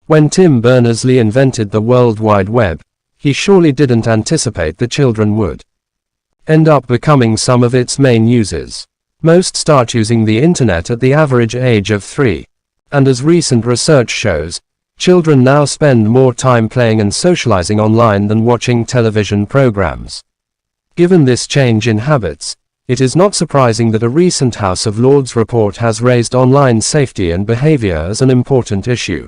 When Tim Berners-Lee invented the World Wide Web, he surely didn't anticipate that children would end up becoming some of its main users. Most start using the internet at the average age of 3. And as recent research shows, children now spend more time playing and socializing online than watching television programs. Given this change in habits, it is not surprising that a recent House of Lords report has raised online safety and behavior as an important issue.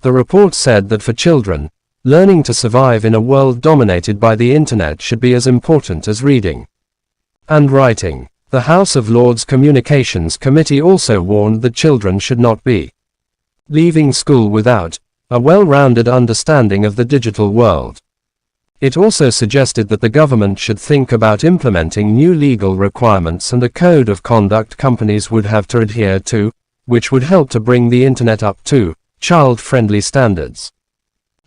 The report said that for children, learning to survive in a world dominated by the internet should be as important as reading and writing. The House of Lords Communications Committee also warned that children should not be leaving school without a well-rounded understanding of the digital world. It also suggested that the government should think about implementing new legal requirements and a code of conduct companies would have to adhere to, which would help to bring the internet up to child-friendly standards.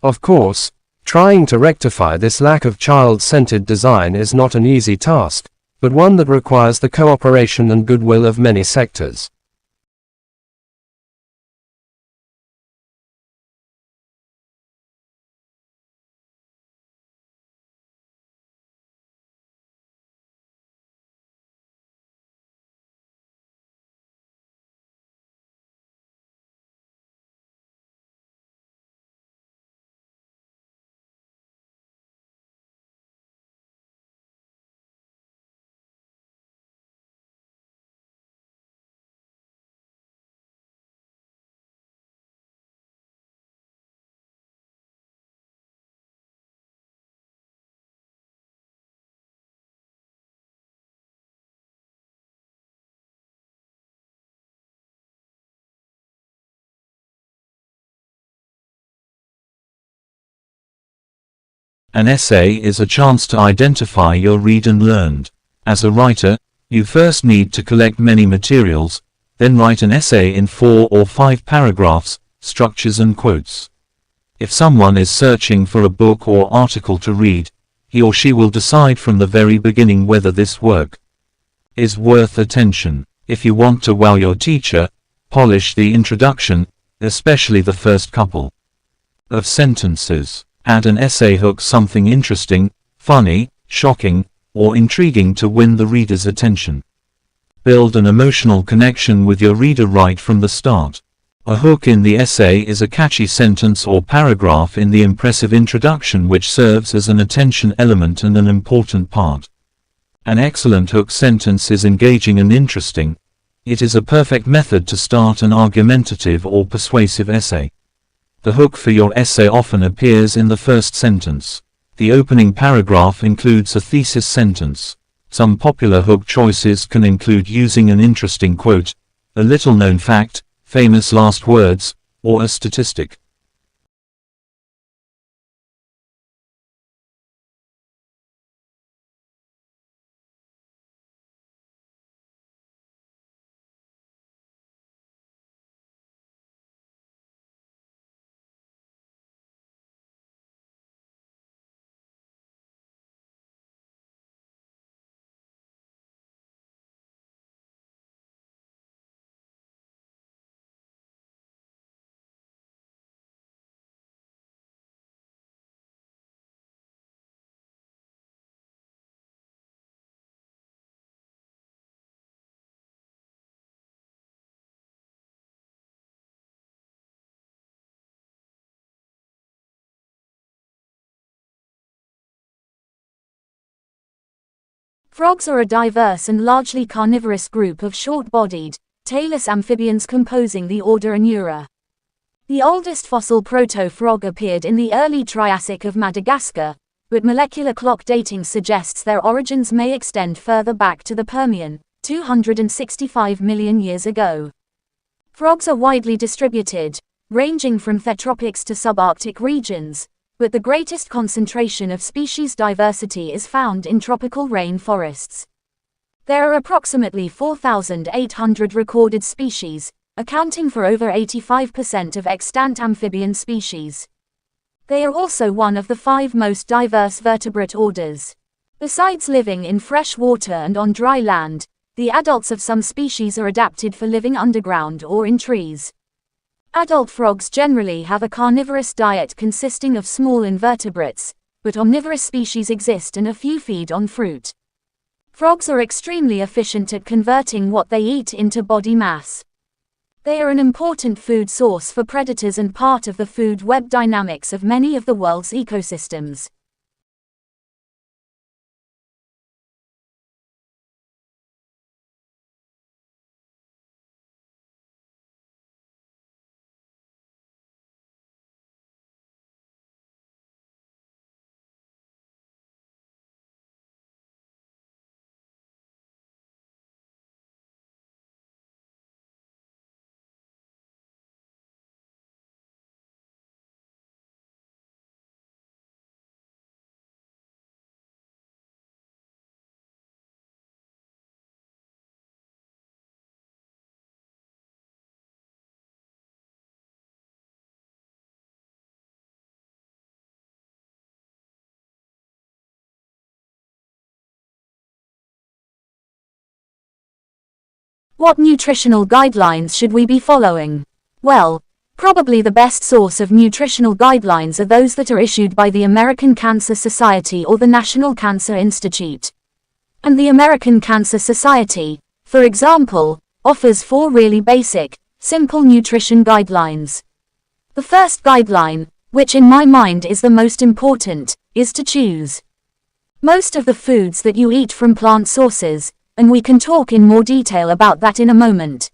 Of course, trying to rectify this lack of child-centered design is not an easy task, but one that requires the cooperation and goodwill of many sectors. An essay is a chance to identify your read and learned. As a writer, you first need to collect many materials, then write an essay in 4 or 5 paragraphs, structures and quotes. If someone is searching for a book or article to read, he or she will decide from the very beginning whether this work is worth attention. If you want to wow your teacher, polish the introduction, especially the first couple of sentences. Add an essay hook, something interesting, funny, shocking, or intriguing to win the reader's attention. Build an emotional connection with your reader right from the start. A hook in the essay is a catchy sentence or paragraph in the impressive introduction which serves as an attention element and an important part. An excellent hook sentence is engaging and interesting. It is a perfect method to start an argumentative or persuasive essay. The hook for your essay often appears in the first sentence. The opening paragraph includes a thesis sentence. Some popular hook choices can include using an interesting quote, a little-known fact, famous last words, or a statistic. Frogs are a diverse and largely carnivorous group of short-bodied, tailless amphibians composing the order Anura. The oldest fossil proto-frog appeared in the early Triassic of Madagascar, but molecular clock dating suggests their origins may extend further back to the Permian, 265 million years ago. Frogs are widely distributed, ranging from Thetropics to subarctic regions, but the greatest concentration of species diversity is found in tropical rain forests. There are approximately 4,800 recorded species, accounting for over 85% of extant amphibian species. They are also one of the 5 most diverse vertebrate orders. Besides living in fresh water and on dry land, the adults of some species are adapted for living underground or in trees. Adult frogs generally have a carnivorous diet consisting of small invertebrates, but omnivorous species exist and a few feed on fruit. Frogs are extremely efficient at converting what they eat into body mass. They are an important food source for predators and part of the food web dynamics of many of the world's ecosystems. What nutritional guidelines should we be following? Well, probably the best source of nutritional guidelines are those that are issued by the American Cancer Society or the National Cancer Institute. And the American Cancer Society, for example, offers 4 really basic, simple nutrition guidelines. The first guideline, which in my mind is the most important, is to choose most of the foods that you eat from plant sources, and we can talk in more detail about that in a moment.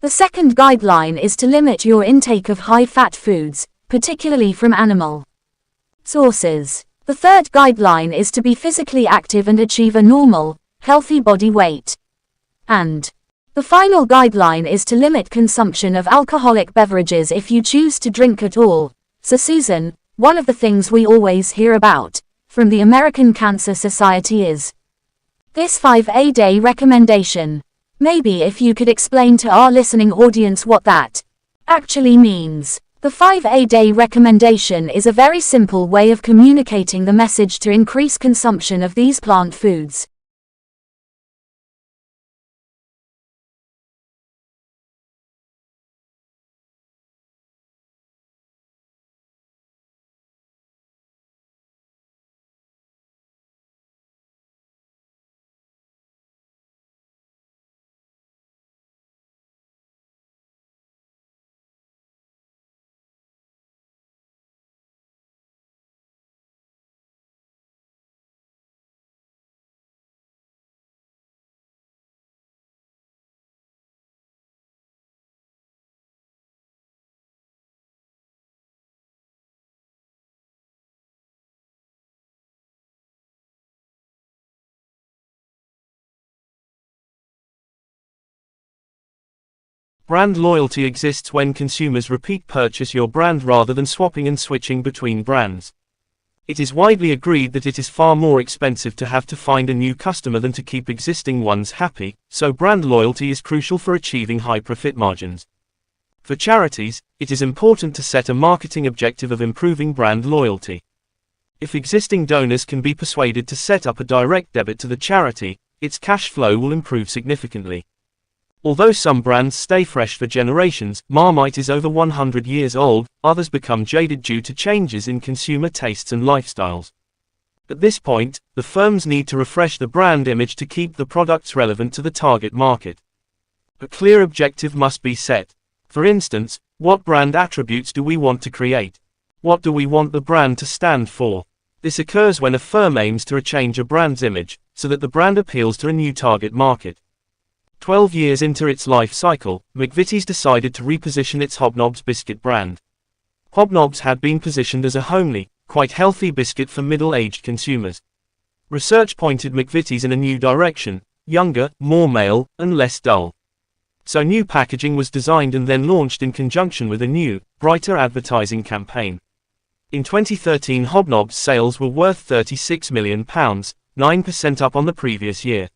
The second guideline is to limit your intake of high-fat foods, particularly from animal sources. The third guideline is to be physically active and achieve a normal, healthy body weight. And the final guideline is to limit consumption of alcoholic beverages if you choose to drink at all. So Susan, one of the things we always hear about from the American Cancer Society is this 5-a-day recommendation. Maybe if you could explain to our listening audience what that actually means. The 5-a-day recommendation is a very simple way of communicating the message to increase consumption of these plant foods. Brand loyalty exists when consumers repeat purchase your brand rather than swapping and switching between brands. It is widely agreed that it is far more expensive to have to find a new customer than to keep existing ones happy, so brand loyalty is crucial for achieving high profit margins. For charities, it is important to set a marketing objective of improving brand loyalty. If existing donors can be persuaded to set up a direct debit to the charity, its cash flow will improve significantly. Although some brands stay fresh for generations, Marmite is over 100 years old, others become jaded due to changes in consumer tastes and lifestyles. At this point, the firms need to refresh the brand image to keep the products relevant to the target market. A clear objective must be set. For instance, what brand attributes do we want to create? What do we want the brand to stand for? This occurs when a firm aims to change a brand's image, so that the brand appeals to a new target market. 12 years into its life cycle, McVitie's decided to reposition its Hobnobs biscuit brand. Hobnobs had been positioned as a homely, quite healthy biscuit for middle-aged consumers. Research pointed McVitie's in a new direction, younger, more male, and less dull. So new packaging was designed and then launched in conjunction with a new, brighter advertising campaign. In 2013, Hobnobs sales were worth £36 million, 9% up on the previous year.